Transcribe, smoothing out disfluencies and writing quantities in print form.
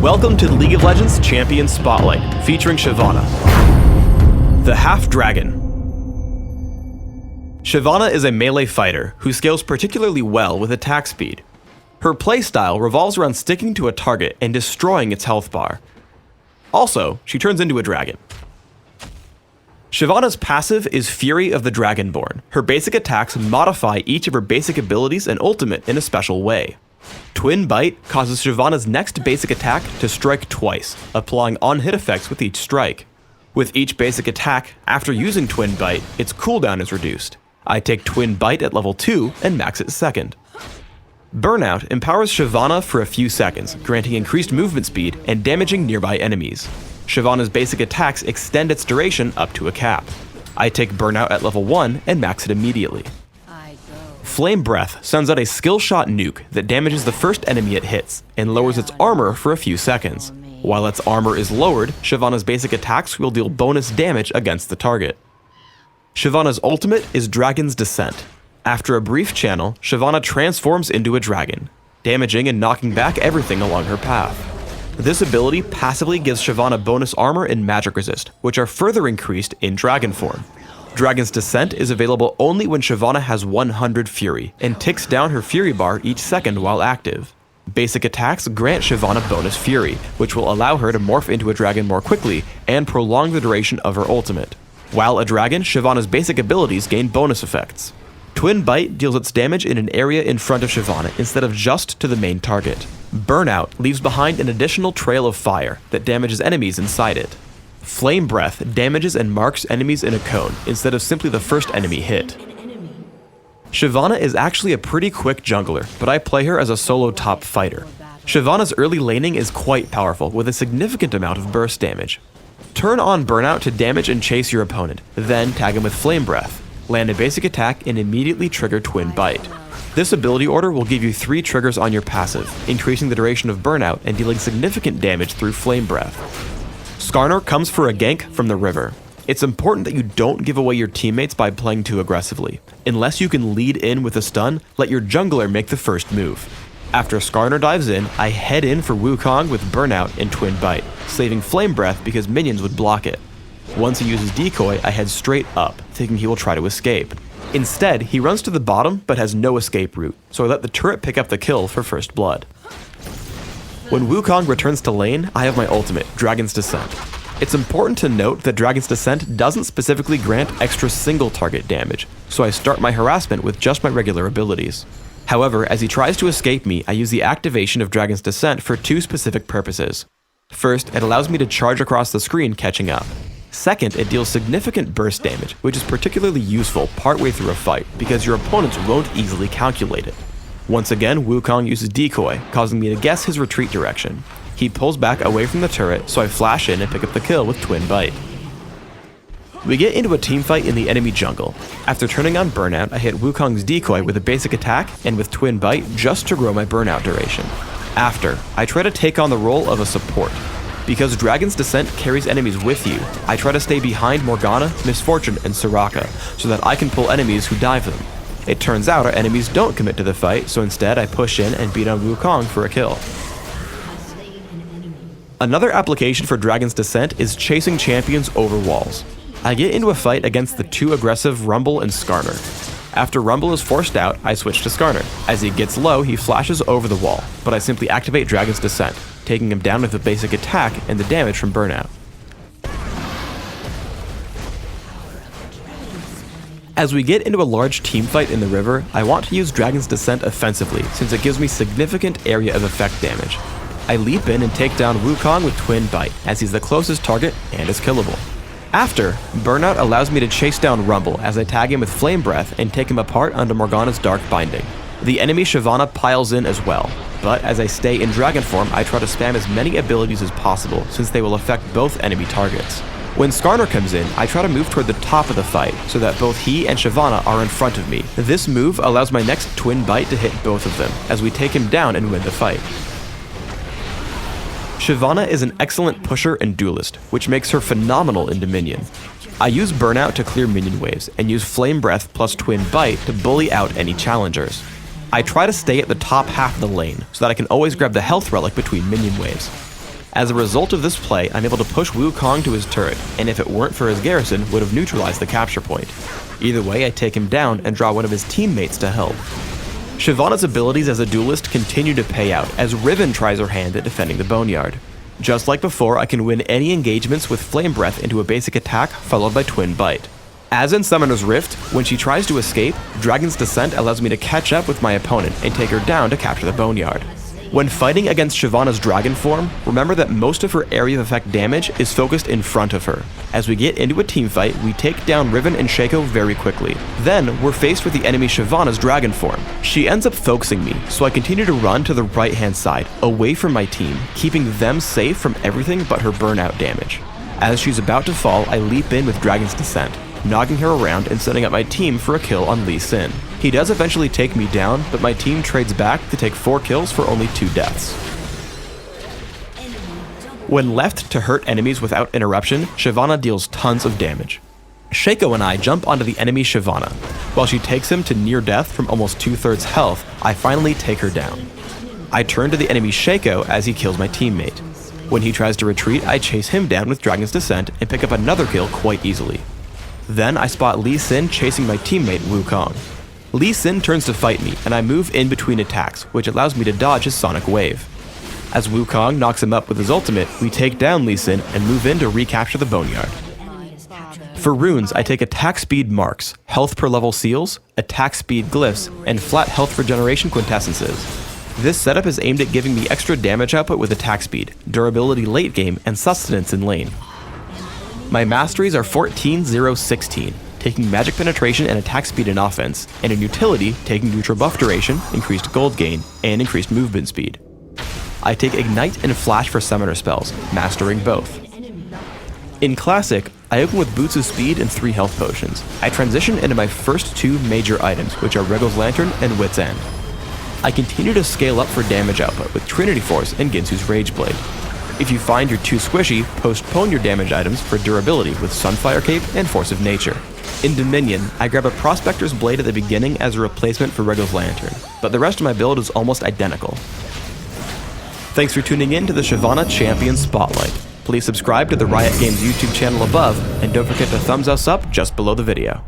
Welcome to the League of Legends Champion Spotlight, featuring Shyvana, the Half-Dragon. Shyvana is a melee fighter who scales particularly well with attack speed. Her playstyle revolves around sticking to a target and destroying its health bar. Also, she turns into a dragon. Shyvana's passive is Fury of the Dragonborn. Her basic attacks modify each of her basic abilities and ultimate in a special way. Twin Bite causes Shyvana's next basic attack to strike twice, applying on-hit effects with each strike. With each basic attack, after using Twin Bite, its cooldown is reduced. I take Twin Bite at level 2 and max it second. Burnout empowers Shyvana for a few seconds, granting increased movement speed and damaging nearby enemies. Shyvana's basic attacks extend its duration up to a cap. I take Burnout at level 1 and max it immediately. Flame Breath sends out a skill shot nuke that damages the first enemy it hits and lowers its armor for a few seconds. While its armor is lowered, Shyvana's basic attacks will deal bonus damage against the target. Shyvana's ultimate is Dragon's Descent. After a brief channel, Shyvana transforms into a dragon, damaging and knocking back everything along her path. This ability passively gives Shyvana bonus armor and magic resist, which are further increased in dragon form. Dragon's Descent is available only when Shyvana has 100 Fury, and ticks down her Fury bar each second while active. Basic attacks grant Shyvana bonus Fury, which will allow her to morph into a dragon more quickly and prolong the duration of her ultimate. While a dragon, Shyvana's basic abilities gain bonus effects. Twin Bite deals its damage in an area in front of Shyvana instead of just to the main target. Burnout leaves behind an additional trail of fire that damages enemies inside it. Flame Breath damages and marks enemies in a cone instead of simply the first enemy hit. Shyvana is actually a pretty quick jungler, but I play her as a solo top fighter. Shyvana's early laning is quite powerful with a significant amount of burst damage. Turn on Burnout to damage and chase your opponent, then tag him with Flame Breath. Land a basic attack and immediately trigger Twin Bite. This ability order will give you 3 triggers on your passive, increasing the duration of Burnout and dealing significant damage through Flame Breath. Skarner comes for a gank from the river. It's important that you don't give away your teammates by playing too aggressively. Unless you can lead in with a stun, let your jungler make the first move. After Skarner dives in, I head in for Wukong with Burnout and Twin Bite, saving Flame Breath because minions would block it. Once he uses Decoy, I head straight up, thinking he will try to escape. Instead, he runs to the bottom but has no escape route, so I let the turret pick up the kill for first blood. When Wukong returns to lane, I have my ultimate, Dragon's Descent. It's important to note that Dragon's Descent doesn't specifically grant extra single target damage, so I start my harassment with just my regular abilities. However, as he tries to escape me, I use the activation of Dragon's Descent for 2 specific purposes. First, it allows me to charge across the screen catching up. Second, it deals significant burst damage, which is particularly useful partway through a fight because your opponents won't easily calculate it. Once again, Wukong uses Decoy, causing me to guess his retreat direction. He pulls back away from the turret, so I flash in and pick up the kill with Twin Bite. We get into a teamfight in the enemy jungle. After turning on Burnout, I hit Wukong's Decoy with a basic attack and with Twin Bite just to grow my Burnout duration. After, I try to take on the role of a support. Because Dragon's Descent carries enemies with you, I try to stay behind Morgana, Misfortune, and Soraka so that I can pull enemies who dive them. It turns out our enemies don't commit to the fight, so instead I push in and beat on Wukong for a kill. Another application for Dragon's Descent is chasing champions over walls. I get into a fight against the 2 aggressive Rumble and Skarner. After Rumble is forced out, I switch to Skarner. As he gets low, he flashes over the wall, but I simply activate Dragon's Descent, taking him down with a basic attack and the damage from Burnout. As we get into a large teamfight in the river, I want to use Dragon's Descent offensively since it gives me significant area of effect damage. I leap in and take down Wukong with Twin Bite, as he's the closest target and is killable. After, Burnout allows me to chase down Rumble as I tag him with Flame Breath and take him apart under Morgana's Dark Binding. The enemy Shyvana piles in as well, but as I stay in dragon form, I try to spam as many abilities as possible since they will affect both enemy targets. When Skarner comes in, I try to move toward the top of the fight so that both he and Shyvana are in front of me. This move allows my next Twin Bite to hit both of them as we take him down and win the fight. Shyvana is an excellent pusher and duelist, which makes her phenomenal in Dominion. I use Burnout to clear minion waves and use Flame Breath plus Twin Bite to bully out any challengers. I try to stay at the top half of the lane so that I can always grab the health relic between minion waves. As a result of this play, I'm able to push Wukong to his turret, and if it weren't for his garrison, would have neutralized the capture point. Either way, I take him down and draw one of his teammates to help. Shyvana's abilities as a duelist continue to pay out as Riven tries her hand at defending the Boneyard. Just like before, I can win any engagements with Flame Breath into a basic attack followed by Twin Bite. As in Summoner's Rift, when she tries to escape, Dragon's Descent allows me to catch up with my opponent and take her down to capture the Boneyard. When fighting against Shyvana's dragon form, remember that most of her area of effect damage is focused in front of her. As we get into a teamfight, we take down Riven and Shaco very quickly. Then, we're faced with the enemy Shyvana's dragon form. She ends up focusing me, so I continue to run to the right hand side, away from my team, keeping them safe from everything but her burnout damage. As she's about to fall, I leap in with Dragon's Descent, knocking her around and setting up my team for a kill on Lee Sin. He does eventually take me down, but my team trades back to take 4 kills for only 2 deaths. When left to hurt enemies without interruption, Shyvana deals tons of damage. Shaco and I jump onto the enemy Shyvana. While she takes him to near death from almost 2/3 health, I finally take her down. I turn to the enemy Shaco as he kills my teammate. When he tries to retreat, I chase him down with Dragon's Descent and pick up another kill quite easily. Then I spot Lee Sin chasing my teammate Wukong. Lee Sin turns to fight me, and I move in between attacks, which allows me to dodge his Sonic Wave. As Wukong knocks him up with his ultimate, we take down Lee Sin and move in to recapture the Boneyard. For runes, I take attack speed marks, health per level seals, attack speed glyphs, and flat health regeneration quintessences. This setup is aimed at giving me extra damage output with attack speed, durability late game, and sustenance in lane. My masteries are 14, 0, 16, taking magic penetration and attack speed in offense, and in utility, taking neutral buff duration, increased gold gain, and increased movement speed. I take ignite and flash for summoner spells, mastering both. In classic, I open with boots of speed and 3 health potions. I transition into my first 2 major items, which are Regal's Lantern and Wit's End. I continue to scale up for damage output with Trinity Force and Ginsu's Rage Blade. If you find you're too squishy, postpone your damage items for durability with Sunfire Cape and Force of Nature. In Dominion, I grab a Prospector's Blade at the beginning as a replacement for Regal's Lantern, but the rest of my build is almost identical. Thanks for tuning in to the Shyvana Champion Spotlight. Please subscribe to the Riot Games YouTube channel above, and don't forget to thumbs us up just below the video.